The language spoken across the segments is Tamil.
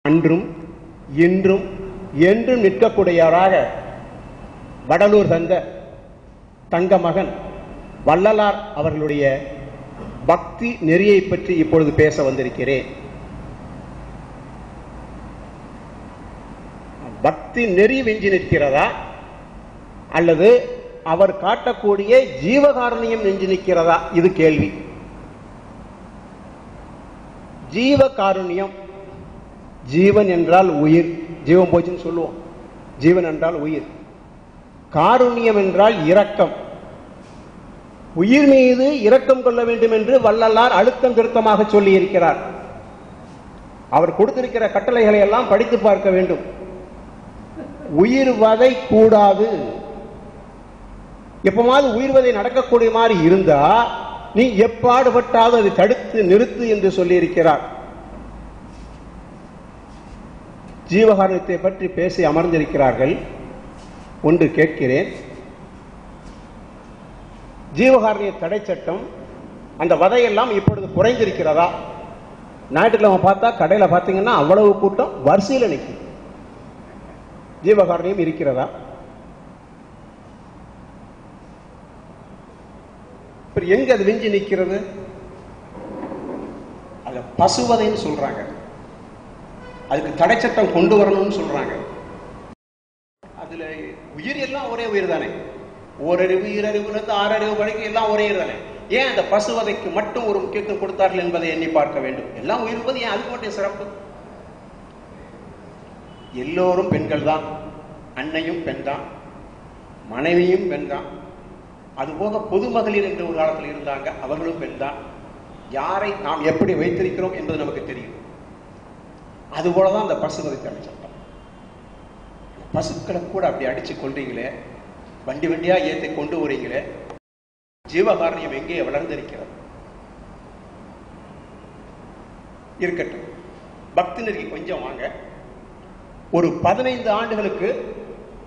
அன்றும் இன்றும் என்றும் நிற்கக்கூடியவராக வடலூர் தந்த தங்க மகன் வள்ளலார் அவர்களுடைய பக்தி நெறியை பற்றி இப்பொழுது பேச வந்திருக்கிறேன். பக்தி நெறி வெஞ்சி நிற்கிறதா அல்லது அவர் காட்டக்கூடிய ஜீவகாருண்யம் நெஞ்சு நிற்கிறதா? இது கேள்வி. ஜீவகாருண்யம், ஜீவன் என்றால் உயிர், ஜீவன் போச்சுன்னு சொல்லுவோம். ஜீவன் என்றால் உயிர். காருண்யம் என்றால் இரக்கம். உயிர் மீது இரக்கம் கொள்ள வேண்டும் என்று வள்ளலார் அழுத்தம் திருத்தமாக சொல்லி இருக்கிறார். அவர் கொடுத்திருக்கிற கட்டளைகளை எல்லாம் படித்து பார்க்க வேண்டும். உயிர் வதை கூடாது. எப்பமாவது உயிர் வதை நடக்கக்கூடிய மாதிரி இருந்தா நீ எப்பாடுபட்டாவது அதை தடுத்து நிறுத்து என்று சொல்லி இருக்கிறார். ஜீவகாருண்யத்தை பற்றி பேசி அமர்ந்திருக்கிறார்கள். ஒன்று கேட்கிறேன், ஜீவகாருண்ய தடை சட்டம் அந்த வதையெல்லாம் இப்பொழுது குறைந்திருக்கிறதா? ஞாயிற்றுக்கிழமை பார்த்தா கடையில பார்த்தீங்கன்னா அவ்வளவு கூட்டம் வரிசையில் நிற்கும். ஜீவகாருண்யம் இருக்கிறதா? எங்க அது விஞ்சி நிற்கிறது? அது பசுவதைன்னு சொல்றாங்க. அதுக்கு தடை சட்டம் கொண்டு வரணும்னு சொல்றாங்க. அதுல உயிர் எல்லாம் ஒரே உயிர் தானே. ஓரறிவு, ஈரறிவு, ஆறறிவு வரைக்கும் எல்லாம் ஒரே தானே. ஏன் அந்த பசுவதைக்கு மட்டும் ஒரு முக்கியத்துவம் கொடுத்தார்கள் என்பதை எண்ணி பார்க்க வேண்டும். எல்லாம் உயிர்ப்பது ஏன் அதுக்கு மட்டும் சிறப்பு? எல்லோரும் பெண்கள் தான். அன்னையும் பெண் தான், மனைவியும் பெண் தான். அதுபோக பொது மகளிர் என்று ஒரு காலத்தில் இருந்தாங்க, அவர்களும் பெண் தான். யாரை நாம் எப்படி வைத்திருக்கிறோம் என்பது நமக்கு தெரியும். அதுபோலதான் அந்த பசுவதை தடை சட்டம். பசுக்களை கூட அப்படி அடிச்சு கொள்றீங்களே, வண்டி வண்டியா ஏற்றி கொண்டு வரீங்களே, ஜீவகாருண்யம் எங்கே வளர்ந்திருக்கிறது? இருக்கட்டும், பக்தி நெறி கொஞ்சம் வாங்க. ஒரு 15 ஆண்டுகளுக்கு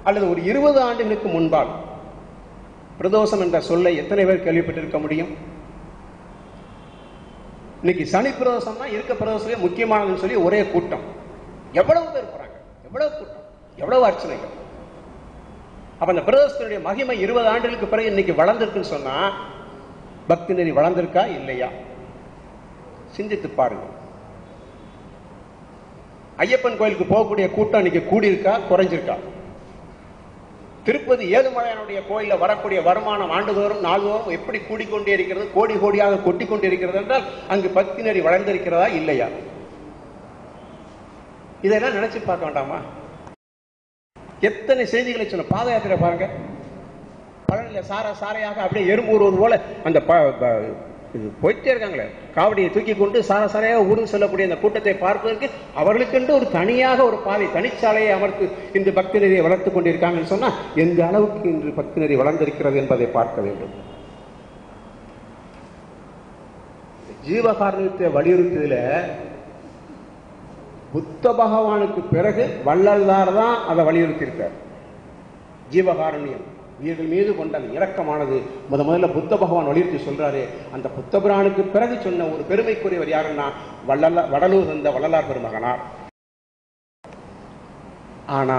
அல்லது ஒரு 20 ஆண்டுகளுக்கு முன்பாக பிரதோஷம் என்ற சொல்லை எத்தனை பேர் கேள்விப்பட்டிருக்க முடியும்? இன்னைக்கு சனி பிரதோஷம் தான் இருக்க பிரதோஷமே முக்கியமானதுன்னு சொல்லி ஒரே கூட்டம். எவ்வளவு பேர் போறாங்க, எவ்வளவு கூட்டம், எவ்வளவு அர்ச்சனைகள். அப்ப அந்த பிரதோஷத்தினுடைய மகிமை 20 ஆண்டுகளுக்கு பிறகு இன்னைக்கு வளர்ந்திருக்குன்னு சொன்னா பக்தி நெறி வளர்ந்திருக்கா இல்லையா? சிந்தித்து பாருங்க. ஐயப்பன் கோயிலுக்கு போகக்கூடிய கூட்டம் இன்னைக்கு கூடியிருக்கா குறைஞ்சிருக்கா? திருப்பதி ஏழுமலையானுடைய கோயில வரக்கூடிய வருமானம் ஆண்டுதோறும் நாள்தோறும் எப்படி கூடிக்கொண்டே இருக்கிறது, கோடி கோடியாக கொட்டி கொண்டே இருக்கிறது என்றால் அங்கு பக்தி நெறி வளர்ந்திருக்கிறதா இல்லையா? இதெல்லாம் நினைச்சு பார்க்க வேண்டாமா? எத்தனை செய்திகளை சொன்ன. பாத யாத்திரை பாருங்க, பழனில சாரையாக அப்படியே எறும்பு ஊறுவது போல அந்த போயிட்டே இருக்காங்களே, காவடியை தூக்கி கொண்டு சாரையாக ஊர்ந்து செல்லக்கூடிய அந்த கூட்டத்தை பார்ப்பதற்கு அவர்களுக்கென்று ஒரு தனியாக ஒரு பாதை, தனிச்சாலையை அமர்த்து இன்று பக்தி நெறியை வளர்த்துக் கொண்டிருக்காங்கன்னு சொன்னா எந்த அளவுக்கு இன்று பக்தி நெறி வளர்ந்திருக்கிறது என்பதை பார்க்க வேண்டும். ஜீவகாருண்யத்தை வலியுறுத்தல புத்த பகவானுக்கு பிறகு வள்ளலார் தான் அதை வலியுறுத்தியிருக்கார். ஜீவகாருண்யம் உயிர்கள் மீது கொண்ட இரக்கமானது முதல்ல புத்த பகவான் வலியுறுத்தி சொல்றாரு. அந்த புத்த பிரானுக்கு பிறகு சொன்ன ஒரு பெருமைக்குரியவர் யாருன்னா வடலூர் தந்த வள்ளலார் பெருமகனார். ஆனா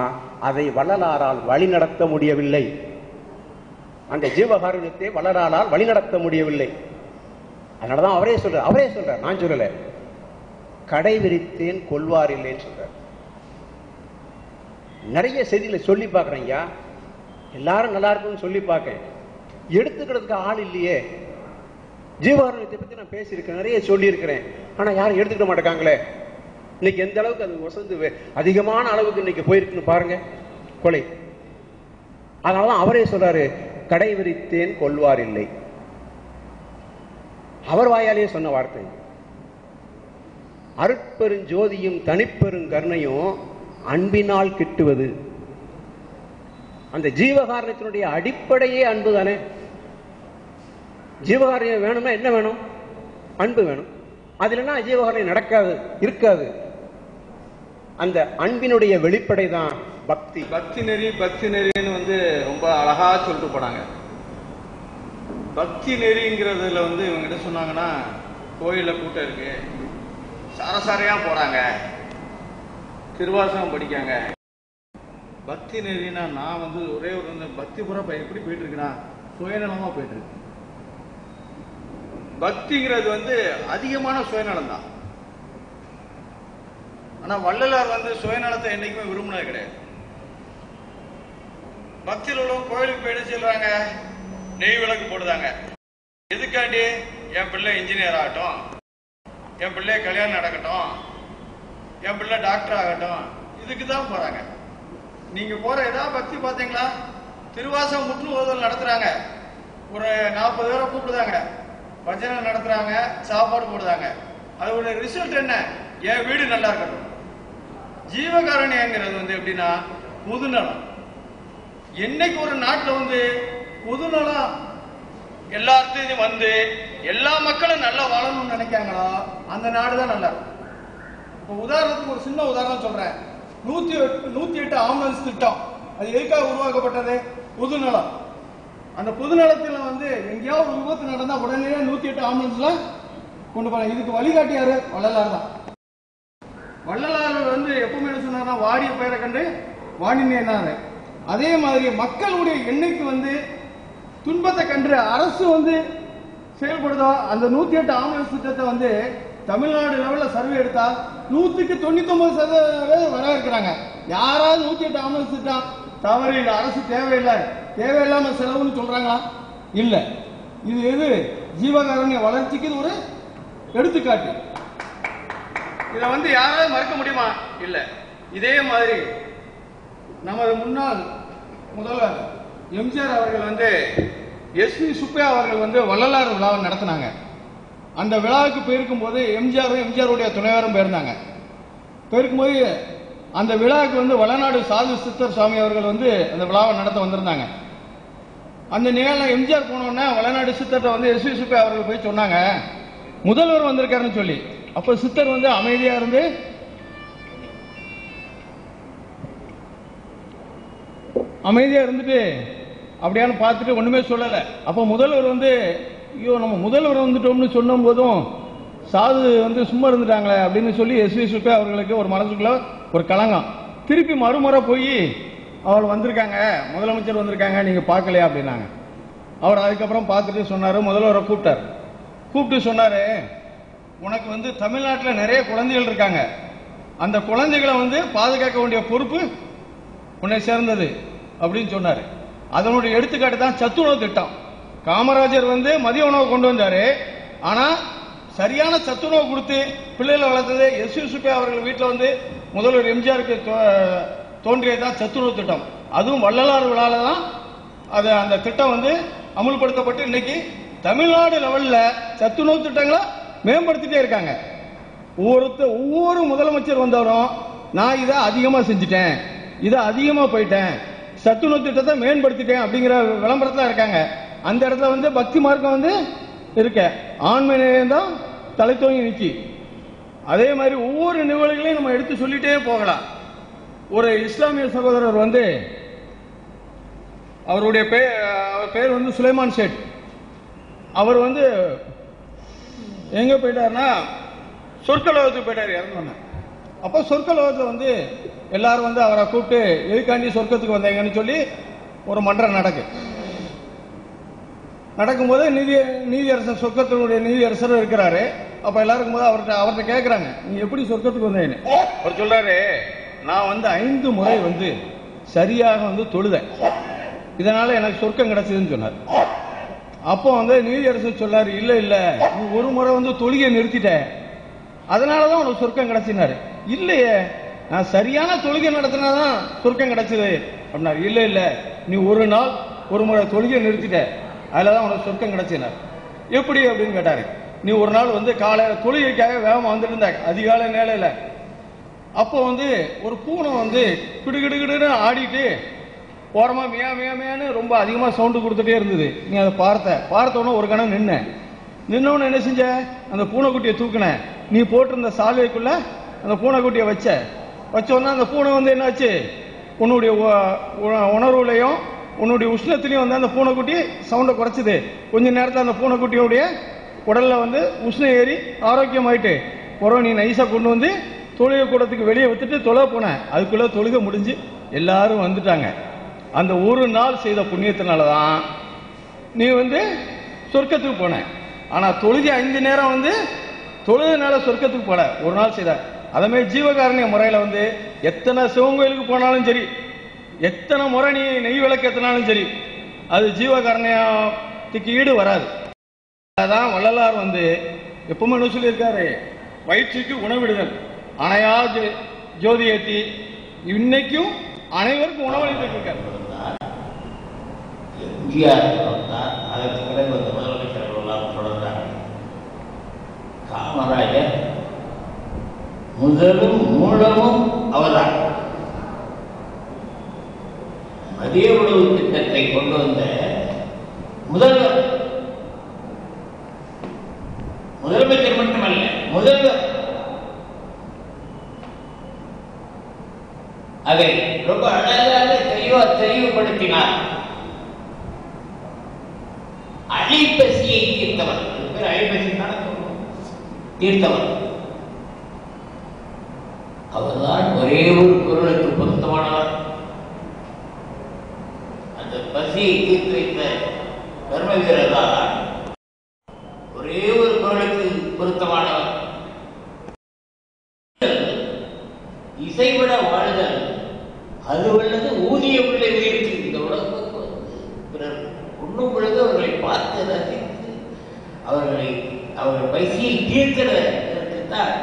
அதை வள்ளலாரால் வழிநடத்த முடியவில்லை. அந்த ஜீவகாருண்யத்தை வள்ளலாரால் வழிநடத்த முடியவில்லை. அதனாலதான் அவரே சொல்றார், நான் சொல்லல, கடை விரித்தேன் கொள்வார் இல்லைன்னு சொல்றார். நிறைய செய்திகளை சொல்லி பார்க்கிறேன், எல்லாரும் நல்லா இருக்குன்னு சொல்லி பார்க்க, எடுத்துக்கிறதுக்கு ஆள் இல்லையே. ஜீவகாருண்யத்தை பத்தி நான் பேசியிருக்கேன், நிறைய சொல்லி இருக்கிறேன். ஆனா யாரும் எடுத்துக்க மாட்டேங்காங்களே. இன்னைக்கு எந்த அளவுக்கு அது வசந்து அதிகமான அளவுக்கு இன்னைக்கு போயிருக்குன்னு பாருங்க, கொலை. அதனாலதான் அவரே சொல்றாரு, கடை விரித்தேன் கொள்வார் இல்லை. அவர் வாயாலேயே சொன்ன வார்த்தை. அருட்பெருஞ்சோதியும் தனிப்பெரும் கருணையும் அன்பினால் கிட்டுவது. அந்த ஜீவகாரணத்தினுடைய அடிப்படையே அன்பு தானே. ஜீவகாரியம் வேணும்னா என்ன வேணும்? அன்பு வேணும். அதுலன்னா ஜீவகாரியம் நடக்காது, இருக்காது. அந்த அன்பினுடைய வெளிப்படை தான் பக்தி. பக்தி நெறின்னு ரொம்ப அழகா சொல்லிட்டு போனாங்க. பக்தி நெறிங்கிறதுல இவங்க என்ன சொன்னாங்கன்னா, கோயில கூட்டம் இருக்கு, சாரசாரையா போறாங்க, திருவாசகம் படிக்காங்க. பக்தி நெறினா நான் வந்து ஒரே ஒரு பக்தி புறம் எப்படி போயிட்டு இருக்குன்னா சுயநலமா போயிட்டு இருக்கு. பக்திங்கிறது வந்து அதிகமான சுயநலம் தான். ஆனா வள்ளலார் வந்து சுயநலத்தை என்னைக்குமே விரும்பினது கிடையாது. பக்தியில் உள்ளவங்க கோயிலுக்கு போயிட்டு சொல்றாங்க, நெய் விளக்கு போடுதாங்க. எதுக்காண்டி? என் பிள்ளை இன்ஜினியர் ஆகட்டும், என் பிள்ளை கல்யாணம் நடக்கட்டும், என் பிள்ளை டாக்டர் ஆகட்டும், இதுக்கு தான் போறாங்க. நீங்க போற ஏதாவது பக்தி பாத்தீங்களா? திருவாசகம் முற்று ஓதல் நடத்துறாங்க, ஒரு 40 பேரை கூப்பிடுதாங்க, பஜனை நடத்துறாங்க, சாப்பாடு போடுதாங்க. அதோட ரிசல்ட் என்ன? என் வீடு நல்லா இருக்கட்டும். ஜீவகாரணியங்கிறது வந்து எப்படின்னா பொதுநலம். என்னைக்கு ஒரு நாட்டில் வந்து பொதுநலம் எல்லாத்தையும் வந்து எல்லா மக்களும் நல்லா வாழணும்னு நினைக்காங்களோ அந்த நாடு தான் நல்லா இருக்கும். இப்போ உதாரணத்துக்கு ஒரு சின்ன உதாரணம் சொல்றேன். 108 ஆம்புலன்ஸ் திட்டம் அது எதுக்காக உருவாக்கப்பட்டது? பொதுநலம். அந்த பொதுநலத்தில் வந்து எங்கேயாவது ஒரு விபத்து நடந்தா உடனே 108 ஆம்புலன்ஸ்ல கொண்டு போறாங்க. இதுக்கு வழிகாட்டியாரு? வள்ளலார் தான். வள்ளலார் வந்து எப்பவுமே என்ன சொன்னார்னா, வாடிய பயிரை கண்டு வாடினேன்னாரு. அதே மாதிரி மக்களுடைய எண்ணிக்கை வந்து துன்பத்தை கண்டு அரசு வந்து செயல்படுதோ அந்த 108 ஆம்புலன்ஸ் திட்டத்தை வந்து தமிழ்நாடு லெவல்ல சர்வே எடுத்தா 100% வரவேற்கிறாங்க. யாராவது 108 ஆம்புலன்ஸ் திட்டம் தவறு இல்லை, அரசு தேவையில்லை, தேவையில்லாம செலவுன்னு சொல்றாங்களா? இல்ல. இது எது? ஜீவகாருண்ய வளர்ச்சிக்கு இது ஒரு எடுத்துக்காட்டு. இதை வந்து யாராவது மறுக்க முடியுமா? இல்ல. இதே மாதிரி நமது முன்னாள் முதல்வர் எம்ஜிஆர் அவர்கள் வந்து எஸ்.வி. சுப்பையா அவர்கள் வந்து வள்ளலார் விழாவை நடத்தினாங்க. அந்த விழாவுக்கு போயிருக்கும் போது எம்ஜிஆருடைய துணைவரும் போயிருந்தாங்க. போயிருக்கும்போது அந்த விழாவுக்கு வந்து வளநாடு சாது சித்தர் சுவாமி அவர்கள் வந்து அந்த விழாவை நடத்த வந்திருந்தாங்க. அந்த நிகழ்ச்சியில் எம்ஜிஆர் போனோன்னா வளநாடு சித்தர்கிட்ட வந்து எஸ்.வி. சுப்பையா அவர்கள் போய் சொன்னாங்க, முதல்வர் வந்திருக்காருன்னு சொல்லி. அப்ப சித்தர் வந்து அமைதியா இருந்து இருந்துட்டு அப்படியான்னு பார்த்துட்டு ஒண்ணுமே சொல்லல. அப்ப முதல்வர் வந்து, ஐயோ நம்ம முதல்வர் வந்துட்டோம்னு சொன்னும் போதும் சாது வந்து சும்மா இருந்துட்டாங்களே அப்படின்னு சொல்லி எஸ்.வி. சுப்பையா அவர்களுக்கு ஒரு மனசுக்குள்ள ஒரு களங்கம். திருப்பி மறுமுறை போய் அவர் வந்திருக்காங்க, முதலமைச்சர் வந்திருக்காங்க, நீங்க பார்க்கலையா அப்படின்னாங்க. அவர் அதுக்கப்புறம் பார்த்துட்டு சொன்னாரு, முதல்வரை கூப்பிட்டு சொன்னாரு, உனக்கு வந்து தமிழ்நாட்டில் நிறைய குழந்தைகள் இருக்காங்க, அந்த குழந்தைகளை வந்து பாதுகாக்க வேண்டிய பொறுப்பு உன்னை சேர்ந்தது அப்படின்னு சொன்னாரு. அதனுடைய எடுத்துக்காட்டு தான் சத்துணவு திட்டம். காமராஜர் வந்து மதிய உணவு கொண்டு வந்தாரு, ஆனா சரியான சத்துணவு கொடுத்து பிள்ளைகளை வளர்த்தது எஸ்.வி. சுப்பையா அவர்கள் வீட்டில் வந்து முதல்வர் எம்ஜிஆருக்கு தோன்றியதுதான் சத்துணவு திட்டம். அதுவும் வள்ளலார் விழால தான் அது அந்த திட்டம் வந்து அமுல்படுத்தப்பட்டு இன்னைக்கு தமிழ்நாடு லெவல்ல சத்துணவு திட்டங்களை மேம்படுத்திட்டே இருக்காங்க. ஒவ்வொரு முதலமைச்சர் வந்தவரும் நான் இதை அதிகமா செஞ்சுட்டேன், இதை அதிகமா போயிட்டேன், சத்துணவு திட்டத்தை மேம்படுத்திட்டேன் அப்படிங்கிற விளம்பரத்துல இருக்காங்க. அந்த இடத்துல வந்து பக்தி மார்க்கம் வந்து இருக்க, ஆண்மை நேயம் தான் தலை தோங்கி நிக்கி. அதே மாதிரி ஒவ்வொரு நிகழ்வுகளையும் நம்ம எடுத்து சொல்லிட்டே போகலாம். ஒரு இஸ்லாமிய சகோதரர் வந்து அவருடைய பேர் வந்து சுலைமான் ஷேட். அவர் வந்து எங்க போயிட்டாருன்னா சொர்க்கலோகத்துக்கு போயிட்டாரு இறந்தோன்னு. அப்போ சொர்க்கலோகத்தில் வந்து எல்லாரும் வந்து அவரை கூப்பிட்டு எதுக்காண்டி சொர்க்கத்துக்கு வந்தாங்கன்னு சொல்லி ஒரு மன்றம் நடக்கும்போது நீதியரசர் சொர்க்கத்தினுடைய நீதியரசர் இருக்கிறாரு. அப்ப எல்லாருக்கும் போது அவர்கிட்ட கேட்கிறாங்க, நீங்க எப்படி சொர்க்கத்துக்கு வந்தீங்கன்னு. அவர் சொல்றாரு, நான் வந்து 5 முறை வந்து சரியாக வந்து தொழுதேன், இதனால எனக்கு சொர்க்கம் கிடைச்சதுன்னு சொன்னார். அப்போ வந்து நீதியரசர் சொல்லாரு, இல்ல நீ ஒரு முறை வந்து தொழுகையை நிறுத்திட்ட, அதனாலதான் உனக்கு சொர்க்கம் கிடைச்சினாரு. இல்லையே, நான் சரியான தொழுகை நடத்தினாதான் சொர்க்கம் கிடைச்சது அப்படின்னாரு. இல்ல நீ ஒரு நாள் ஒரு முறை தொழுகையை நிறுத்திட்ட, அதுலதான் உனக்கு சொர்க்கம் கிடைச்சினார். எப்படி அப்படின்னு கேட்டாரு. நீ ஒரு நாள் வந்து காலையில தொழுகைக்காக வேகமா வந்துட்டு இருந்தா அதிகாலை நேலையில, அப்போ வந்து ஒரு பூனை வந்து கிடுகிடுன்னு ஆடிட்டு ஓரமா மியான்னு ரொம்ப அதிகமா சவுண்டு கொடுத்துட்டே இருந்தது. நீ அதை பார்த்தோன்னு ஒரு கணம் நின்னவன என்ன செஞ்ச, அந்த பூனைக்குட்டியை தூக்குன, நீ போட்டிருந்த சாலைக்குள்ள அந்த பூனைக்குட்டியை வச்சோன்னா அந்த பூனை வந்து என்னாச்சு, உன்னுடைய உணர்வுலையும் உன்னுடைய உஷ்ணத்திலையும் வந்து அந்த பூனைக்குட்டி சவுண்டை குறைச்சது. கொஞ்ச நேரத்தில் அந்த பூனைக்குட்டியோடைய உடல்ல வந்து உஷ்ணம் ஏறி ஆரோக்கியமாயிட்டு நீ நைஸா கொண்டு வந்து தொழுகை கூடத்துக்கு வெளியே விட்டுட்டு தொலை போனேன். அதுக்குள்ள தொழுகை முடிஞ்சு எல்லாரும் வந்துட்டாங்க. அந்த ஒரு நாள் செய்த புண்ணியத்தினால தான் நீ சொர்க்கத்துக்கு போன. ஆனா தொழுகை 5 நேரம் தொழுகைனால சொர்க்கத்துக்கு போல, ஒரு நாள் செய்த. அதே ஜீவகாரணிய முறையில எத்தனை சிவன் கோயிலுக்கு போனாலும் சரி, எத்தனை முறை நீ நெய் விளக்கு ஏத்தினாலும் சரி, அது ஜீவகாரணியத்துக்கு ஈடு வராது. அதான் வள்ளலார் எப்பவுமே என்ன சொல்லியிருக்காரு, வயிற்றுக்கு உணவிடுதல் அணையா ஜோதி ஏத்தி இன்னைக்கும் அனைவருக்கும் உணவளித்து இருக்காரு. எம்ஜிஆர் தொடர்ந்தார், அதற்கு பிறகு முதலமைச்சர்கள் எல்லாம் தொடர்ந்தார். காமராஜர் முதலும் மூலமும் அவர்தான். மதிய உணவு திட்டத்தை கொண்டு வந்த முதல்வர், முதலமைச்சர் மட்டுமல்ல, முதல்வர். அதை ரொம்ப அழகாக தெளிவுபடுத்தினார். அழிப்பசியை தீர்த்தவர், அழிப்பசி தீர்த்தவர் அவர்தான். ஒரே ஒரு குரலுக்கு பொருத்தமானவர். அந்த பசியை தீர்த்து வைத்த கர்ம வீரர் தான் ஒரே ஒரு குரலுக்கு பொருத்தமானவர். இசைவிட வாழ்தல் அது உள்ளது ஊதிய உள்ள உயிருக்கு. இந்த உலகத்துக்கு பிறர் உண்ணும் பொழுது அவர்களை பார்த்து ரசித்து அவர்கள் பசியை தீர்க்கிறதான்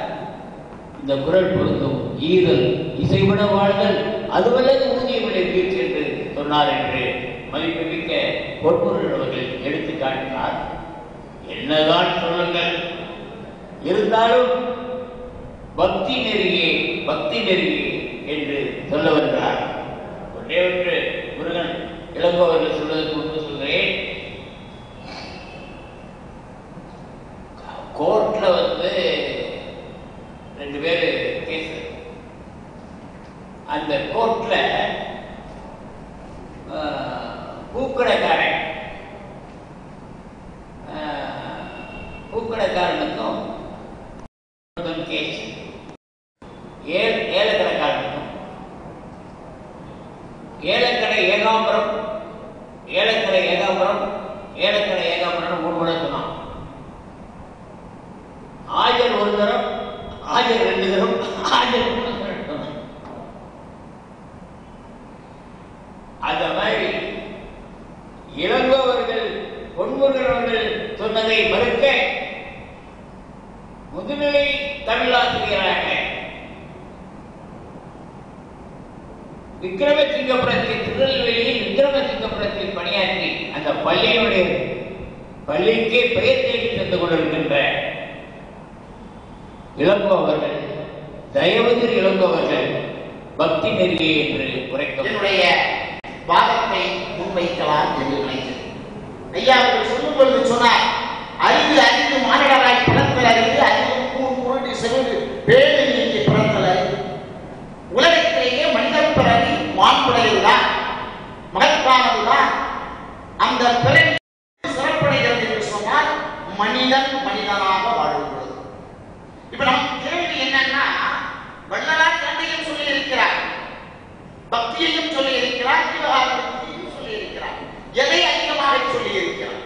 இந்த குரல் பொருந்தும். ஈதல் இசைவிட வாழ்தல் அது உள்ளது ஊதிய உள்ள உயிர்க்கு என்று சொன்னார் என்று மதிப்புமிக்க பொற்பொருள் அவர்கள் எடுத்து காட்டினார். என்னதான் சொல்லுங்கள், இருந்தாலும் பக்தி நெறியே என்று சொல்ல வருகிறார். ஒன்றே ஒன்று முருகன் இளங்கோவர்கள் சொல்வதற்கு முன்பு சொல்கிறேன். கோர்ட்ல 2 பேர் கேஸ். அந்த கோர்ட்ல பூக்கடைக்காரனுக்கும் கேஸ், ஏலக்கடைக்காரனுக்கும். ஏலக்கடை ஏகாம்பரம் 3 முறை சொன்னான். ஆஜர் 1 தரம், ஆஜர் 2 தரம், ஆஜர் 3 தரம் சொன்னான். அந்த மாதிரி இளங்கோவர்கள் பொன்முருகன் அவர்கள் சொன்னதை மறுக்க முதுநிலை தமிழாசிரியராக விக்ரமசிங்கபுரத்தில், திருநெல்வேலியில் விக்ரமசிங்கபுரத்தில் பணியாற்றி அந்த பள்ளிக்கே பெயர் தேடி சென்று கொண்டிருக்கின்ற இளங்கோவர்கள், தயவுதிர் இளங்கோவர்கள் பக்தி நெறியே என்று உரைக்க என்னுடைய வாதத்தை முன்வைக்கலாம் என்று நினைக்கிறேன். ஐயா அவர்கள் சொல்லும் பொழுது சொன்னார், அறிந்து மாணவராய் பிறந்தல் அறிந்து, அறிவு சென்று பேரு நீங்கி பிறந்தல் அறிந்து. உலகத்திலேயே மனிதன் பிறவி மாண்புடையதுதான், மகத்தானதுதான். அந்த பிறவி சிறப்படைகிறது என்று சொன்னால் மனிதனாக வாழ்கிறது. இப்ப நம்ம கேள்வி என்னன்னா, வள்ளலார் தந்தையும் சொல்லி இருக்கிறார், பக்தியையும் சொல்லி இருக்கிறார், ஜீவகாரத்தையும் சொல்லி இருக்கிறார். எதை அதிகமாக சொல்லி இருக்கிறார்?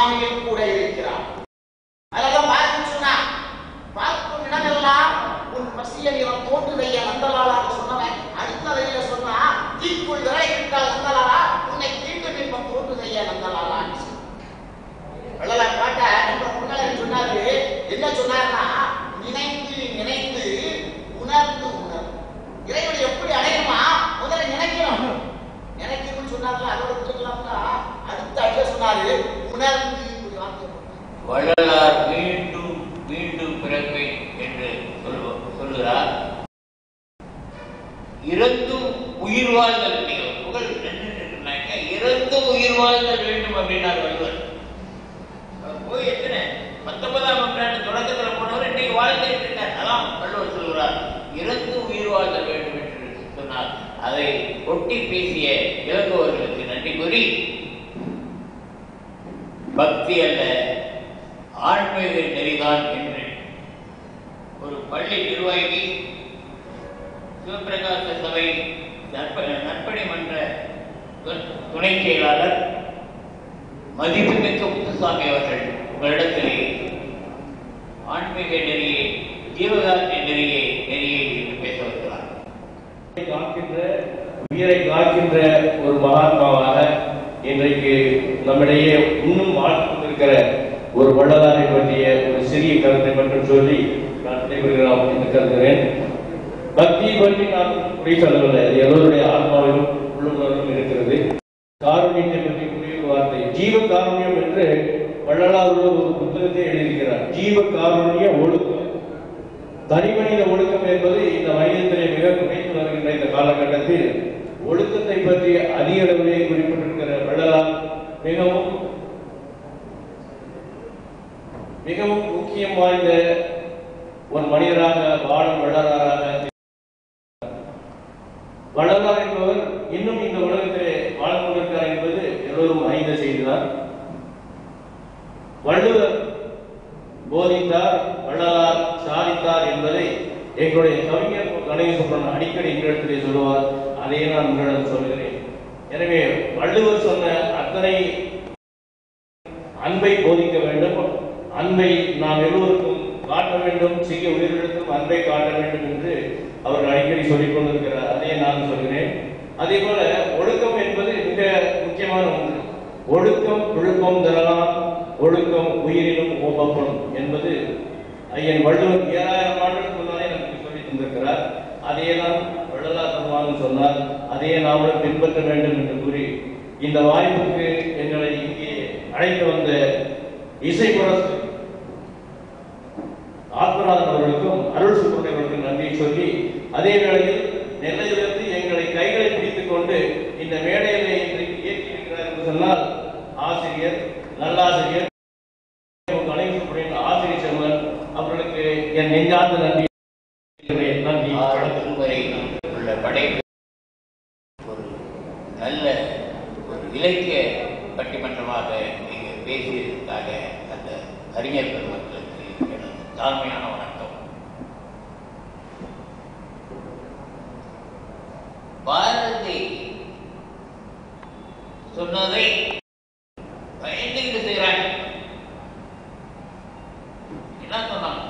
அறியாமையில் கூட இருக்கிறான். அதெல்லாம் பார்த்து சொன்னா பார்க்கும் இடமெல்லாம் உன் பசிய நிறம் தோன்றுதைய நந்தலாளாக சொன்னவன் அடுத்த வரையில சொன்னா தீக்குள் விரை விட்டால் நந்தலாளா உன்னை தீண்டும் இன்பம் தோன்றுதைய நந்தலாளா. வள்ளலார் பாட்ட நம்ம முன்னாடி சொன்னாரு. என்ன சொன்னார்னா நினைத்து நினைத்து உணர்ந்து உணர்வு. இறைவனை எப்படி அடையுமா? முதல்ல நினைக்கணும். நினைக்கணும்னு சொன்னார்ல, அதோட விட்டுக்கலாம்னா அடுத்த அடிய சொன்னாரு உணர்ந்து. வள்ளலார் மீண்டும் மீண்டும் பிறப்பேன் என்று சொல்லுகிறார். இறந்தும் உயிர் வாழ்தல் புகழ் இறந்தும் உயிர் வாழ்தல் வேண்டும் அப்படின்னார் வள்ளுவர். போய் எத்தனை 19ஆம் நூற்றாண்டு தொடக்கத்தில் போனவர் இன்னைக்கு வாழ்ந்துட்டு இருக்கார். அதான் வள்ளுவர் சொல்கிறார் இறந்தும் உயிர் வாழ்தல் வேண்டும் என்று சொன்னார். அதை ஒட்டி பேசிய இளங்கோவர்களுக்கு நன்றி கூறி, பக்தி அல்ல ஆன்மீக நெறிதான் என்று ஒரு பள்ளி நிர்வாகி, சிவபிரகாச சபை நற்பணி மன்ற துணை செயலாளர் மதிப்புமிக்க முத்துசாமி அவர்கள் உங்களிடத்திலே ஆன்மீக நெறியை, ஜீவகாருண்ய நெறியை என்று பேச வருகிறார். உயிரை காக்கின்ற ஒரு மகாத்மாவாக இன்றைக்கு நம்மிடையே இன்னும் வாழ்ந்து கொண்டிருக்கிற ஒரு வள்ளலாரை பற்றிய ஒரு சிறிய கருத்தை மட்டும் சொல்லி நான் விடைபெறுகிறோம் என்று கருதுகிறேன். பக்தியை பற்றி நான் குறை சொல்லவில்லை, அது எல்லோருடைய ஆத்மாவிலும் உள்ளுணர்வும் இருக்கிறது. காருண்யத்தை பற்றி கூறிய வார்த்தை ஜீவ காருண்யம் என்று வள்ளலார் ஒரு புத்தகத்தை எழுதியிருக்கிறார். ஜீவ காருண்ய ஒழுக்கம், தனிமனித ஒழுக்கம் என்பது இந்த மனிதத்திலே மிக குறைந்து வருகின்ற இந்த காலகட்டத்தில் ஒழுக்கத்தை பற்றி அதிக அளவிலே குறிப்பிட்டிருக்கிற வள்ளலார் மிகவும் மிகவும் முக்கியம் வாய்ந்த ஒரு மனிதராக வாழும் வள்ளலாராக. வள்ளலார் என்பவர் இன்னும் இந்த உலகத்திலே வாழ்ந்து கொண்டிருக்கிறார் என்பது எல்லோரும் அறிந்த செய்திதான். வள்ளுவர் போதித்தார், வள்ளலார் சாதித்தார் என்பதை எங்களுடைய கவிஞர் கணேசன் அடிக்கடி எங்களிடத்திலே சொல்லுவார். அதையே நான் உங்களிடம் சொல்கிறேன். எனவே வள்ளுவர் சொன்ன அத்தனை அன்பை போதிக்க வேண்டும், அன்பை நாம் எல்லோருக்கும் காட்ட வேண்டும், செய்ய உயிரிழக்கும் அன்பை காட்ட வேண்டும் என்று அவர்கள் அடிக்கடி சொல்லிக் கொண்டிருக்கிறார். அதையே நான் சொல்கிறேன். அதே போல ஒழுக்கம் என்பது மிக முக்கியமான ஒன்று. ஒழுக்கம் ஒழுக்கம் தரலாம், ஒழுக்கம் உயிரினும் ஓப்பப்படும் என்பது ஐயன் வள்ளுவர் 7000 ஆண்டுகளுக்கு முன்னாலே நமக்கு சொல்லி தந்திருக்கிறார். அதையே தான் வள்ளலார் பெருமானும் சொன்னார். அதையே நாமும் பின்பற்ற வேண்டும் என்று கூறி இந்த வாய்ப்புக்கு எங்களை இங்கே அழைத்து வந்த இசைப்புரசு ஆத்மநாதன் அவர்களுக்கும் அருள் சுப்பிரமணியர்களுக்கும் நன்றியை சொல்லி, அதே வேளையில் நெல்லையிலிருந்து எங்களை கைகளை பிடித்துக் கொண்டு இந்த மேடையிலே இன்றைக்கு இயக்கியிருக்கிறார் என்று சொன்னால் ஆசிரியர், நல்லாசிரியர் ஆசிரியர் செல்வன் அவர்களுக்கு என் நெஞ்சார்ந்த நன்றி. உள்ள படைப்பு ஒரு நல்ல ஒரு இலக்கிய பட்டிமன்றமாக நீங்கள் பேசியதற்காக அந்த அறிஞர் பெருமக்களுக்கு எனது தாழ்மையான வணக்கம். பாரதி சொன்னதை பயந்துகிட்டு செய்கிறாங்க. என்ன சொன்னாங்க?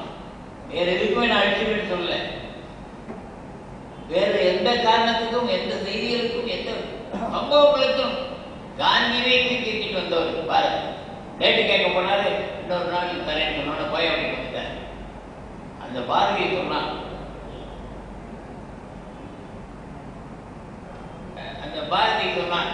வேற எதுக்குமே நான் அழிச்சுன்னு சொல்லல. வேற எந்த காரணத்துக்கும், எந்த செய்திகளுக்கும், எந்த சம்பவங்களுக்கும் காந்தியை தூக்கிட்டு வந்தவர் பாரதி. டேட்டு கேட்க போனாரு, இன்னொரு நாள் தரேன்னு சொன்னோட போய் அப்படி வந்துட்டார். அந்த பாரதியை சொன்னான், அந்த பாரதி சொன்னான்,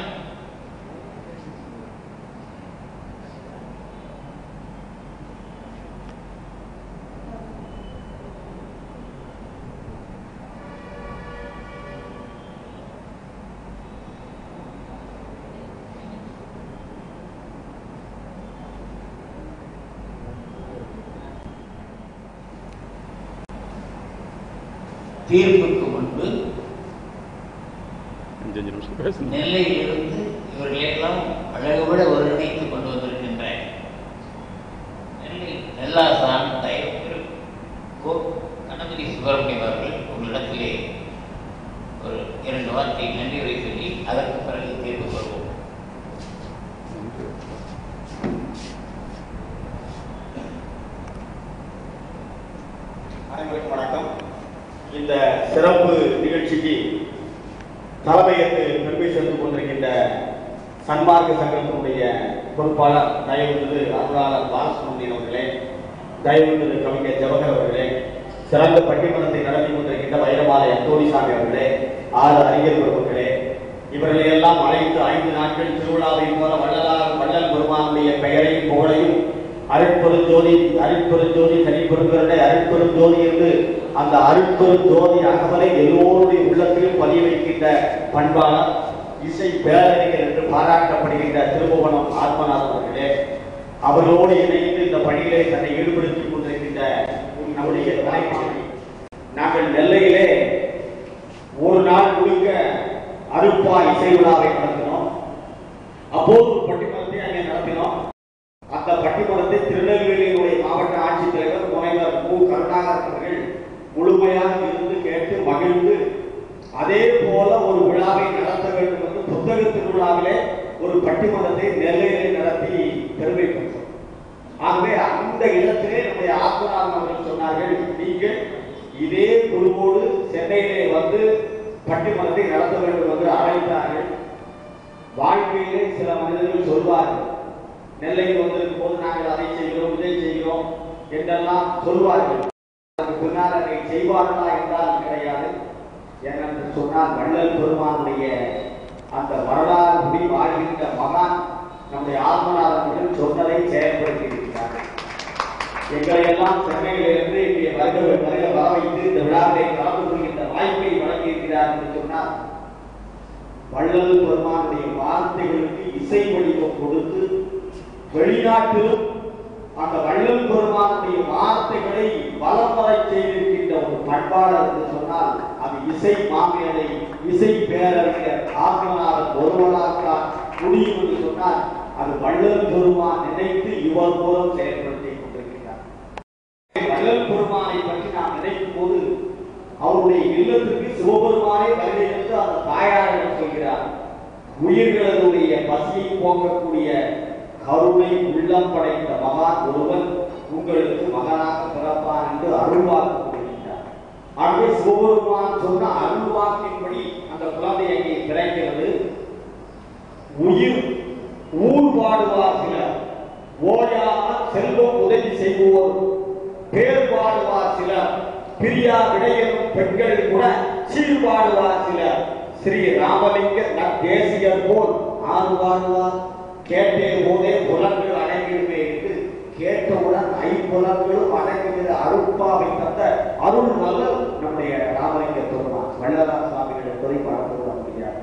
தீர்ப்புக்கு முன்பு நெல்லையிலிருந்து இவர்களெல்லாம் அழகுபட ஒருங்கிணைத்து கொண்டு வந்திருக்கின்ற நெல்லாசான் திரு கணபதி சுப்பிரமணியம் அவர்கள் உங்களிடத்திலே ஒரு 2 வார்த்தை நன்றி உரை சொல்லி அதற்கு பிறகு தீர்ப்பு கொள்வோம். சிறப்பு நிகழ்ச்சிக்கு தலைமையேற்று பெருமை சேர்த்துக் கொண்டிருக்கின்ற சன்மார்க்க சங்கத்தினுடைய பொறுப்பாளர் தயவு திரு அருளாளர் பாலசுப்ரமணியன் அவர்களே, தயவு திரு கவிஞர் ஜவஹர் அவர்களே, சிறந்த பட்டிமன்றத்தை நடத்தி கொண்டிருக்கின்ற வைரமாலை அந்தோணிசாமி அவர்களே, 6 அறிஞர் பெருமக்களே, இவர்களை எல்லாம் அழைத்து 5 நாட்கள் திருவிழாவை போல வள்ளல் பெருமானுடைய பெயரையும் புகழையும் அருட்பெருஞ்சோதி தனிப்பெருங்கருணை அருட்பெருஞ்சோதி என்று அந்த அருட்பெருஞ்சோதி அகவலை எல்லோருடைய உள்ளத்திலும் பதிய வைக்கின்ற பண்பாளர் இசை பேரறிஞர் என்று பாராட்டப்படுகின்ற திருபுவனம் ஆத்மநாதன் அவர்களே, அவர்களோடு இணைந்து இந்த பணியிலே தன்னை ஈடுபடுத்திக் கொண்டிருக்கின்ற நம்முடைய தலைவர், நாங்கள் நெல்லையிலே ஒரு நாள் முழுக்க அருப்பா இசை விழாவை நடத்தினோம். அப்போது பட்டிமன்றத்தை அங்கே நடத்தினோம். அந்த பட்டிமன்றத்தை திருநெல்வேலியினுடைய மாவட்ட ஆட்சித்தலைவர் முனைவர் மு. கருணாகரன் அவர்கள் முழுமையாக இருந்து கேட்டு மகிழ்ந்து அதே போல ஒரு விழாவை நடத்த வேண்டும் என்று புத்தக திருவிழாவிலே ஒரு பட்டிமன்றத்தை நெல்லையிலே நடத்தி பெருமை பெற்றோம். ஆகவே அந்த இடத்திலே நம்முடைய ஆத்மநாதன் அவர்கள் சொன்னார்கள், நீங்கள் இதே குழுவோடு சென்னையிலே வந்து பட்டிமன்றத்தை நடத்த வேண்டும் என்று அழைத்தார்கள். வாழ்க்கையிலே சில மனிதர்கள் சொல்வார்கள், நெல்லைக்கு வந்திருக்கும் போது நாங்கள் அதை செய்கிறோம் இதை செய்கிறோம் என்றெல்லாம் சொல்வார்கள். அதற்கு பின்னால் அதை செய்வார்களா என்றால் கிடையாது. ஏனென்று சொன்னால் வள்ளல் பெருமானுடைய அந்த வரலாறு முடி வாழ்கின்ற மகான் நம்முடைய ஆத்மநாதன் சொன்னதை செயல்படுத்தி இருக்கிறார்கள். எங்களை எல்லாம் சென்னையிலிருந்து இங்கே வர வைத்து இந்த விழாவை கலந்து கொள்கின்ற வாய்ப்பை வழங்கியிருக்கிறார் என்று சொன்னால் வள்ளல் பெருமானுடைய வார்த்தைகளுக்கு இசை வடிவம் கொடுத்து வெளிநாட்டிலும் அந்த வள்ளல் பெருமானுடைய வார்த்தைகளை வலம் வரை செய்திருக்கின்ற ஒரு பண்பாளர் என்று சொன்னால் அது இசை மாமேதை இசை பேரறிஞர் ஆத்மநாதன் ஒருவராகத்தான் முடியும் என்று சொன்னால் அது வள்ளல் பெருமான் நினைத்து இவர் மூலம் செயல்படுத்தி கொண்டிருக்கிறார். வள்ளல் பெருமானை பற்றி நாம் நினைக்கும் போது அவருடைய இல்லத்திற்கு சிவபெருமானை வருகை என்று அந்த தாயாரிடம் சொல்கிறார். உயிர்களுடைய பசியை போக்கக்கூடிய கருணை உள்ளம் படைத்த மகான் ஒருவன் உங்களுக்கு மகனாக பிறப்பான் என்று அருள்வாக்கு கூறுகின்றார். ஆகவே சிவபெருமான் சொன்ன அருள்வாக்கின்படி அந்த குழந்தை அங்கே பிறக்கிறது. உயிர் ஊர் பாடுவார் சிலர், ஓயாமல் செல்வம் உதவி செய்வோர் பேர் பாடுவார் சிலர், பிரியா விடையரும் பெண்களில் கூட சீர்பாடுவார் சிலர், ஸ்ரீ ராமலிங்க தேசியர் போல் ஆறுவாடுவார், கேட்டே போதே புலன்கள் அடங்கிடுமே என்று கேட்டவுடன் 5 புலன்களும் அடங்குகிற அருட்பாவை தந்த அருள் வல்லல் நம்முடைய ராமலிங்க பெருமான் வள்ளலார் சுவாமிகளை குறிப்பாக முடியாது.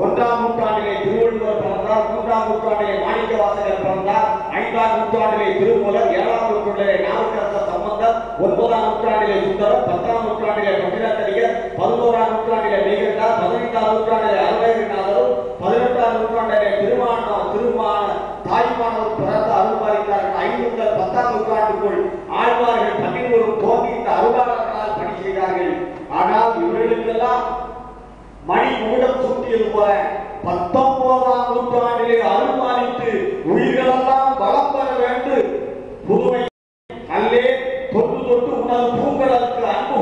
1ஆம் நூற்றாண்டிலே திருவள்ளுவர் பிறந்தார், 3ஆம் நூற்றாண்டிலே மாணிக்க வாசகர் பிறந்தார், 5ஆம் நூற்றாண்டிலே திருமூலர், 7ஆம் நூற்றாண்டிலே நாவுக்கரச சம்பந்தர், 9ஆம் நூற்றாண்டிலே சுந்தரர், 10ஆம் நூற்றாண்டிலே பட்டினத்தடிகர், 11ஆம் நூற்றாண்டிலே மெய்கண்டார், 15ஆம் நூற்றாண்டிலே அருணகிரிநாதரும், 18ஆம் நூற்றாண்டிலே திருமான தாய்மானவர் பிறந்த அருள்பாலித்தார்கள். 5 முதல் 10ஆம் நூற்றாண்டுக்குள் ஆழ்வார்கள் 11 தோன்றி இந்த அருளாளர்களால் பணி செய்தார்கள். ஆனால் இவர்களுக்கெல்லாம் மணி மூடம் சூட்டியது போல 19ஆம் நூற்றாண்டிலே அருள்பாலித்து உயிர்களெல்லாம் வளம் பெற வேண்டும், புதுமை அல்லே தொட்டு தொட்டு உணவு பூங்கடலுக்கு அன்பு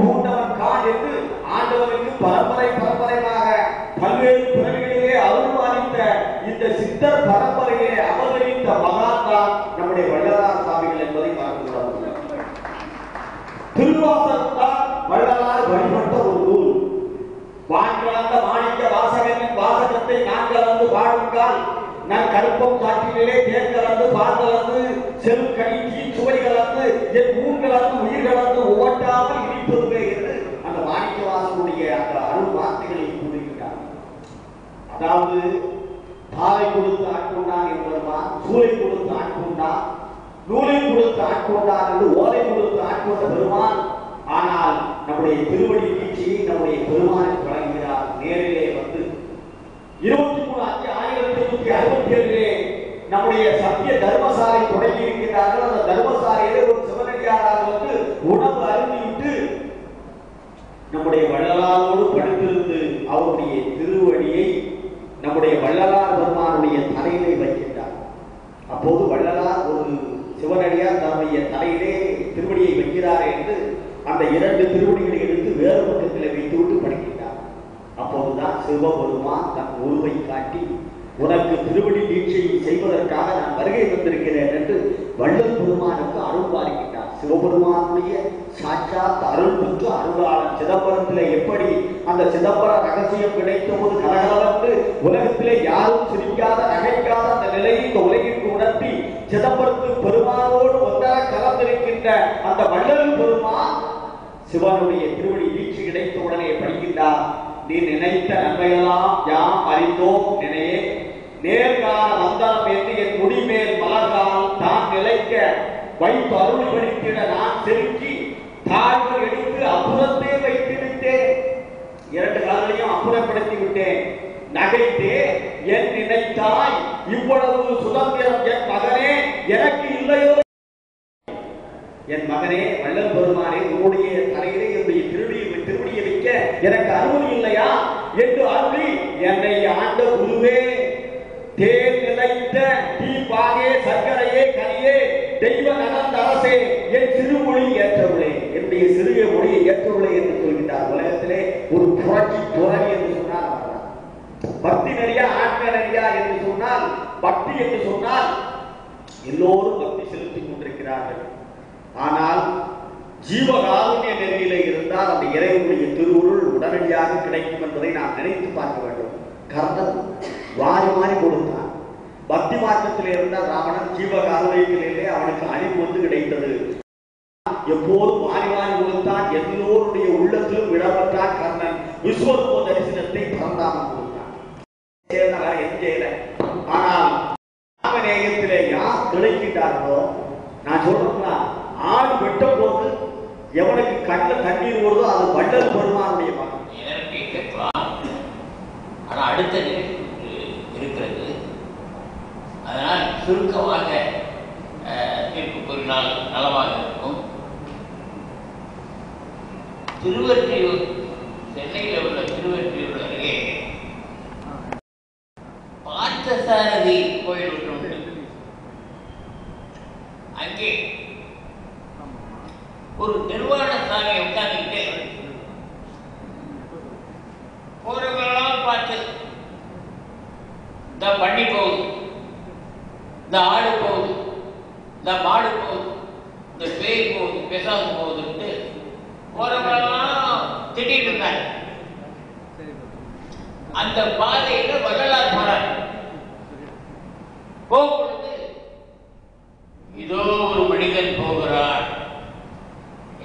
பூண்டவன் கான் என்று ஆண்டவனுக்கு பரம்பரையாக பல்வேறு பிறவிகளிலே அருள்பாலித்த இந்த சித்தர் பரம்பரையிலே அவதரித்த மகான் தான் நம்முடைய வள்ளலார் சுவாமிகள் என்பதை பார்க்கிறோம். திருவாசகம் தான் வள்ளலார் வழிபட்ட ஒரு நூல். வான்கலந்த மாணிக்க வாசகனின் வாசகத்தை நான் கலந்து பாடுங்கால், நான் கருப்பம் காற்றிலே தேன் கலந்து பால் கலந்து செருக்கணி தீ சுவை கலந்து என் ஊன் கலந்து உயிர் கலந்து ஓட்டாமல் இனிப்பதுவே என்று அந்த மாணிக்க வாசகனுடைய அந்த அருள் வார்த்தைகளை கூறுகிறார். அதாவது பாலை கொடுத்து ஆட்கொண்டான் என்பதுதான், சூளை கொடுத்து ஆட்கொண்டான், நூலை கொடுத்து ஆட்கொண்டான் என்று ஓலை கொடுத்து ஆட்கொண்ட பெருமான். ஆனால் நம்முடைய திருவடி வீழ்ச்சியை நம்முடைய பெருமானுக்கு வழங்குகிறார். நேரிலே வந்து 23/5/1867 நம்முடைய சத்திய தர்மசாலை தொடங்கி இருக்கிறார்கள். அந்த தர்மசாலையிலே ஒரு சிவனடியாராக வந்து உணவு அருந்திவிட்டு நம்முடைய வள்ளலாரோடு படுத்திருந்து அவருடைய திருவடியை நம்முடைய வள்ளலார் பெருமானுடைய தலையிலே வைக்கின்றார். அப்போது வள்ளலார் ஒரு சிவனடியார் தன்னுடைய தலையிலே திருவடியை வைக்கிறார் என்று அந்த 2 திருவடிகளை எடுத்து சிவபெருமான் தன் உருவை காட்டி உனக்கு திருவடி தீட்சையை செய்வதற்காக நான் வருகை வந்திருக்கிறேன் என்று வள்ளல் பெருமானுக்கு அருள் பாலிக்கின்றார். சிவபெருமானுடைய சாட்சாத் அருள் பெற்று அருளாளன் சிதம்பரத்திலே எப்படி அந்த சிதம்பர ரகசியம் கிடைத்த போது கலகலவென்று உலகத்திலே யாரும் சிரிக்காத நகைக்காத அந்த நிலையை இந்த உலகிற்கு உணர்த்தி சிதம்பரத்து பெருமானோடு ஒன்றாக கலந்திருக்கின்ற அந்த வள்ளல் பெருமான் சிவனுடைய திருவடி தீட்சை கிடைத்த உடனே படிக்கின்றார். நீ நினைத்த நன்மையெல்லாம் யாம் அறிந்தோம் நினையே நேர்கால வந்தாம் என்று என் முடிமேல் மலர்கால் தான் நிலைக்க வைத்து அருள் படித்திட நான் செருக்கி தாழ்வு எடுத்து அப்புறத்தே வைத்திருத்தேன். 2 காலையும் அப்புறப்படுத்தி விட்டேன். நகைத்தே என் நினைத்தாய் இவ்வளவு சுதந்திரம் என் மகனே எனக்கு இல்லையோ? என் மகனே வள்ளல் பெருமானே உன்னுடைய தலையிலே என்னுடைய திருவடியை வைக்க எனக்கு அனுமதி இல்லையா என்று அருளி என்னை ஆண்ட குருவே தேன் நிலைத்த தீபாகே சர்க்கரையே கனியே தெய்வ நடந்த அரசே என் சிறுமொழி ஏற்றவுளே என்னுடைய சிறிய மொழியை ஏற்றவுளே என்று சொல்கின்றார். உலகத்திலே ஒரு புரட்சி துறவி என்று சொன்னால் பக்தி நெறியா ஆன்ம நெறியா என்று சொன்னால் பக்தி என்று சொன்னால் எல்லோரும் பக்தி செலுத்திக் கொண்டிருக்கிறார்கள். ஆனால் ஜீவகாருண்ய நெறியிலே இருந்தால் அந்த இறைவனுடைய திருவுருள் உடனடியாக கிடைக்கும் என்பதை நாம் நினைத்து பார்க்க வேண்டும். கர்ணன் வாரி மாறி கொடுத்தான். பக்தி மார்க்கத்திலே இருந்தால் ராவணன் ஜீவகாருண்யத்திலே அவனுக்கு அறிவு வந்து கிடைத்தது. எப்போதும் வாரி வாரி கொடுத்தான். எல்லோருடைய உள்ளத்திலும் இடம்பெற்றான் கர்ணன். விஸ்வரூப தரிசனத்தை பரந்தாமன் கொடுத்தான். ஆனால் ராமநேயத்திலே யார் கிடைக்கின்றார்களோ நான் சொல்றேன்னா ஆடு வெட்ட போது எவனுக்கு கண்ட தண்ணீர் ஓடுதோ அது வள்ளல் பெருமானுடைய மகன். ஆனா அடுத்த இருக்கிறது. அதனால் சுருக்கமாக தீர்ப்பு கூறினால் நலமாக இருக்கும். திருவொற்றியூர், சென்னையில் உள்ள திருவொற்றியூர் அருகே பார்த்தசாரதி கோயில் ஒன்று உண்டு. அங்கே ஒரு நிர்வாண சாமி உட்கார்ந்துக்கிட்டே போறவங்களெல்லாம் பார்த்து இந்த பண்ணி போகுது, இந்த ஆடு போகுது, இந்த மாடு போகுது, இந்த பேய் போகுது, பெசாது போகுதுன்ட்டு போறவங்களெல்லாம் திட்டிட்டு இருந்தாங்க. அந்த பாதையில வள்ளலார் போறார். போகும்பொழுது இதோ ஒரு மனிதன் போகிறார்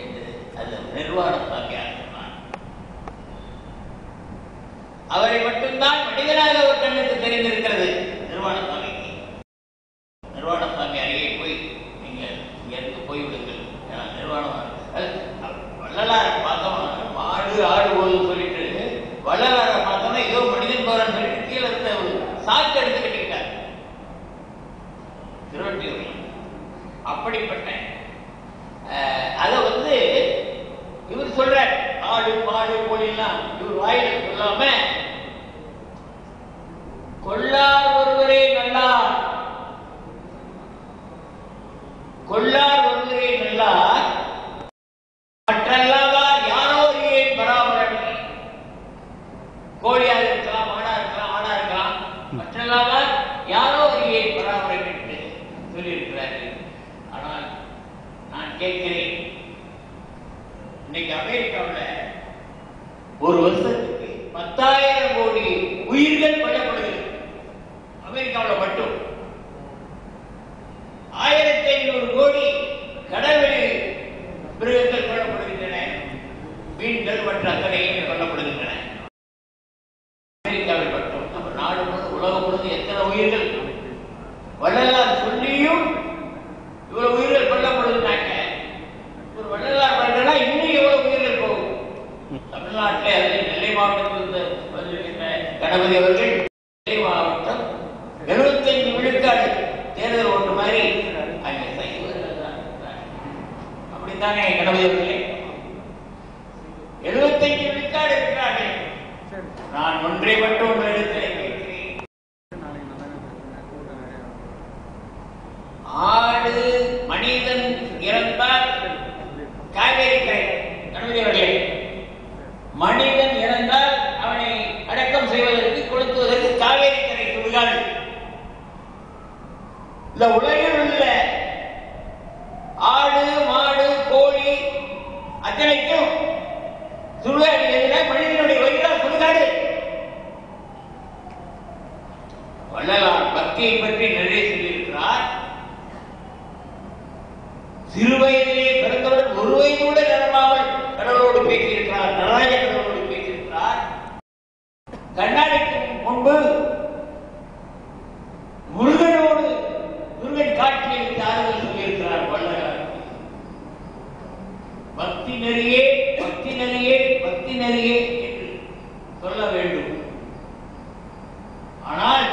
என்று அந்த நிர்வாண சாமியார் சொன்னார். அவரை மட்டும்தான் மனிதனாக ஒரு கண்ணுக்கு தெரிந்திருக்கிறது நிர்வாண சாமிக்கு. நிர்வாண சாமி அருகே போய் நீங்க இங்கிருந்து போய்விடுங்கள், நிர்வாணம் வள்ளலாரை பார்த்தோம் மாடு ஆடு போது சொல்லிட்டு வள்ளலாரை பார்த்தோம்னா ஏதோ மனிதன் போறான்னு சொல்லிட்டு கீழே இருந்த ஒரு சாக்கு எடுத்து கட்டிக்கிட்டார் திருவொற்றியூரில். அப்படிப்பட்ட அத வந்து இவர் சொல்றார் ஆடு மாடு கோழிலாம் இவர் வாயில சொல்லாம கொள்ளார் ஒருவரே நல்லார், கொள்ளார் ஒருவரே நல்லார் மற்றல்லாதார் யாரோ ஏன் பராமரமே. கோழியாக இருக்கலாம், மாடா இருக்கலாம், ஆடா இருக்கலாம், மற்றல்லாதார் யாரோ ஏன் பராமரமே என்று சொல்லியிருக்கிறார்கள். ஆனால் நான் கேட்கிறேன், இன்னைக்கு அமெரிக்காவில் ஒரு வருஷத்துக்கு 10,000 கோடி உயிர்கள் கொல்லப்படுகிறது. அமெரிக்காவில் மட்டும் 1,500 கோடி கடல்வெளி மிருகங்கள் கொல்லப்படுகின்றன, மீன்கள் மற்ற அத்தனையும் கொல்லப்படுகின்றன. அமெரிக்காவில் மட்டும் நம்ம நாடு முழுவதும் உலகம் முழுவதும் எத்தனை உயிர்கள் வள்ளலார் சொல்லியும் இவ்வளவு உயிர்கள் கொல்லப்படுகிறாங்க. ஒரு வள்ளலார் பண்றா இன்னும் எவ்வளவு உயிர்கள் போகும். தமிழ்நாட்டிலே அதில் நெல்லை மாவட்டத்தில் வந்திருக்கின்ற கணபதி அவர்கள் நெல்லை மாவட்டம் 75 விழுக்காடு தேர்தல் ஓட்டு மாதிரி அங்கே அப்படித்தானே கணபதி அவர்களே 75 விழுக்காடு இருக்கிறார்கள். நான் ஒன்றை மட்டும் உங்களிடத்தில் கேட்கிறேன், ஆடு மனிதன் இறந்தால் காவேரி கரை கணபதி அவர்களே, மனிதன் இறந்தால் அவனை அடக்கம் சொல்லியிருக்காள். இந்த உலகில் உள்ள ஆடு மாடு கோழி அத்தனைக்கும் சுடுகாடு எதுனா மனிதனுடைய வயிறால் சுடுகாடு. வள்ளலார் பக்தியை பற்றி நிறைய சொல்லியிருக்கிறார். சிறு வயதிலே பிறந்தவர் ஒரு வயது கூட நிரம்பாமல் கடவுளோடு பேசியிருக்கிறார், நடராஜ கடவுளோடு பேசியிருக்கிறார். கண்ணாடிக்கு முன்பு முருகனோடு முருகன் காட்சியை ஆறுதல் சொல்லியிருக்கிறார் வள்ளலார். பக்தி நெறியே பக்தி நெறியே பக்தி நெறியே என்று சொல்ல வேண்டும். ஆனால்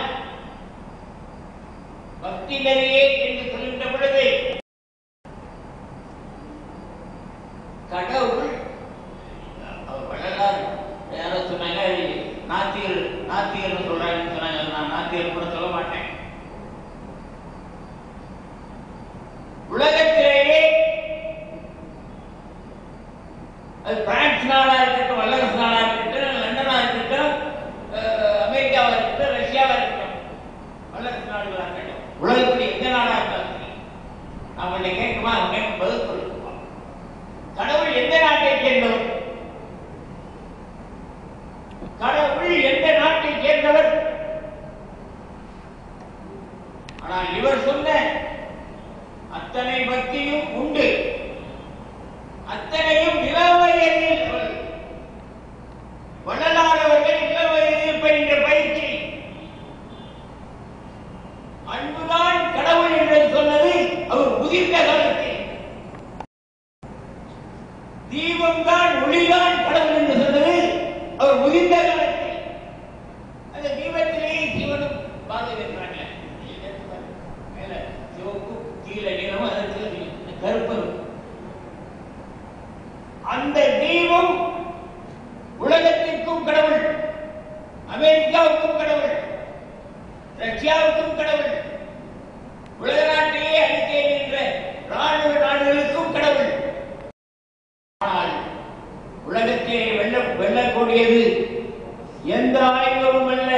பக்தி நெறியே என்று சொல்கின்ற பொழுது கடவுள் வள்ளலார் யாரோ சொன்னாங்க, நாத்திகர் நாத்திகர் சொல்றாங்கன்னு சொன்னாங்க. நான் நாத்திகர் கூட சொல்ல மாட்டேன். உலகத்திலேயே அது பிரான்ஸ் நாடா இருக்கட்டும், வல்லரசு நாடா இருக்கட்டும், லண்டனா இருக்கட்டும், அமெரிக்காவா இருக்கட்டும், ரஷ்யாவா இருக்கட்டும், வல்லரசு நாடுகளா இருக்கட்டும், உலகத்தில் எந்த நாடா இருந்தாலும் சரி, நாம கேட்குமா அவங்க பதில் சொல்லுவோம். கடவுள் எந்த நாட்டை சேர்ந்தவர்? கடவுள் எந்த நாட்டை சேர்ந்தவர்? ஆனால் இவர் சொன்ன அத்தனை பக்தியும் உண்டு, அத்தனையும் இளவயதில். வள்ளலார் அவர்கள் இளவயதில் பயின்ற பயிற்சி அன்புதான் கடவுள் என்று சொன்னது அவர் முதிர்ந்த காலத்தில். தீபம்தான் ஒளிதான் கடவுள் என்று சொன்னது அவர் முதிர்ந்த காலத்தில். அந்த தீபத்திலேயே சிவனும் பாதுகாக்கிறாங்க. மேல சிவப்பும் கீழே நிறமும் அதற்கு கருப்பரும். அந்த தீபம் உலகத்திற்கும் கடவுள், அமெரிக்காவுக்கும் கடவுள், ரஷ்யாவுக்கும் கடவுள், உலக நாட்டையே அடித்தே நின்ற ராணுவ நாடுகளுக்கும் கடவுள். ஆனால் உலகத்தை வெல்லக்கூடியது எந்த ஆயுதமும் அல்ல.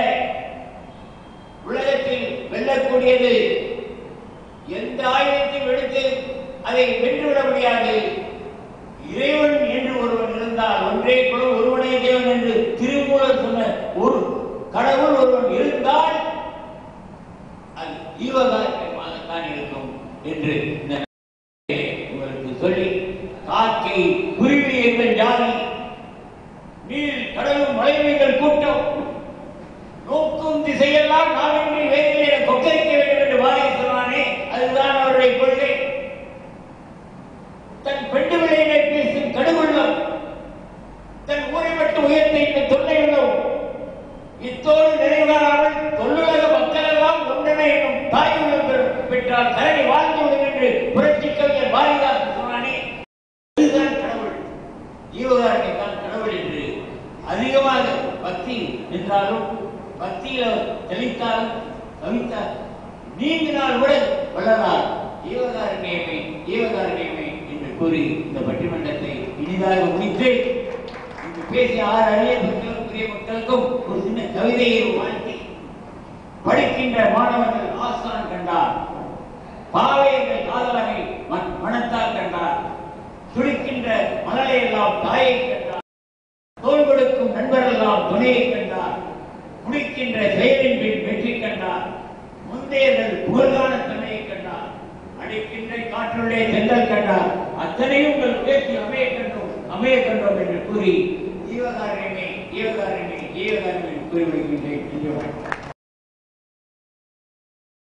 உலகத்தில் வெல்லக்கூடியது எந்த ஆயுதத்தையும் எடுத்து அதை வென்றுவிட முடியாது. இறைவன் என்று ஒருவன் இருந்தால், ஒன்றே குலம் ஒருவனே தேவன் என்று திருமூலர் சொன்ன ஒரு கடவுள் ஒருவன் இருந்தால் அது ஈவகாரியமாகத்தான் இருக்கும் என்று உங்களுக்கு சொல்லி, காக்கை குருவி என்ற ஜாதி, நீர் கடலும் மலைவீர்கள் கூட்டம், நோக்கும் திசையெல்லாம் நாவின்றி வேதியிலே கொக்கரிக்க வேண்டும் என்று வாரி சொன்னானே, அதுதான் அவருடைய கொள்கை. தன் பெண்டு விளையினை பேசும் கடுகுள்ளம், தன் ஊரை மட்டும் உயர்த்த இந்த தொல்லையுள்ளோம், இத்தோடு நிறைவாராமல் தொல்லுலக மக்கள் எல்லாம் ஒன்றனை என்னும் தாயுள்ளம் பெற்றால் தரணி வாழ்ந்துவிடும் என்று புரட்சி கவிஞர் பாரதிதாசன் சொன்னானே, அதுதான் கடவுள். ஈவகாரனை தான் கடவுள் என்று அதிகமாக பக்தி என்றாலும், பக்தியில் தெளித்தாலும் கவித்தால் நீங்கினால் கூட வள்ளலார் ஈவகாரணியமை ஈவகாரணியமை என்று கூறி இந்த பட்டிமன்றத்தை இனிதாக முடித்து இங்கு பேசிய 6 அரிய மக்களுக்கும் ஒரு சின்ன கவிதையை வாழ்த்தி, படிக்கின்ற மாணவர்கள் ஆசான் கண்டார், பாவையர்கள் காதலனை மனத்தால் கண்டார், துடிக்கின்ற மலரை எல்லாம் தாயை கண்டார், தோல் கொடுக்கும் நண்பரெல்லாம் துணையை கண்டார், குடிக்கின்ற செயலின் பின் வெற்றி கண்டார், முந்தையர்கள் புகழ்கான தன்மையை கண்டார், அடிக்கின்ற காற்றுள்ளே சென்றல் கண்டார், அத்தனையும் உங்கள் பேசி அமைய கண்டோம் என்று கூறி ஈவகாரணியமே ஈவகாரணியமே ஈவகாரணியை கூறி விடுகின்றேன்.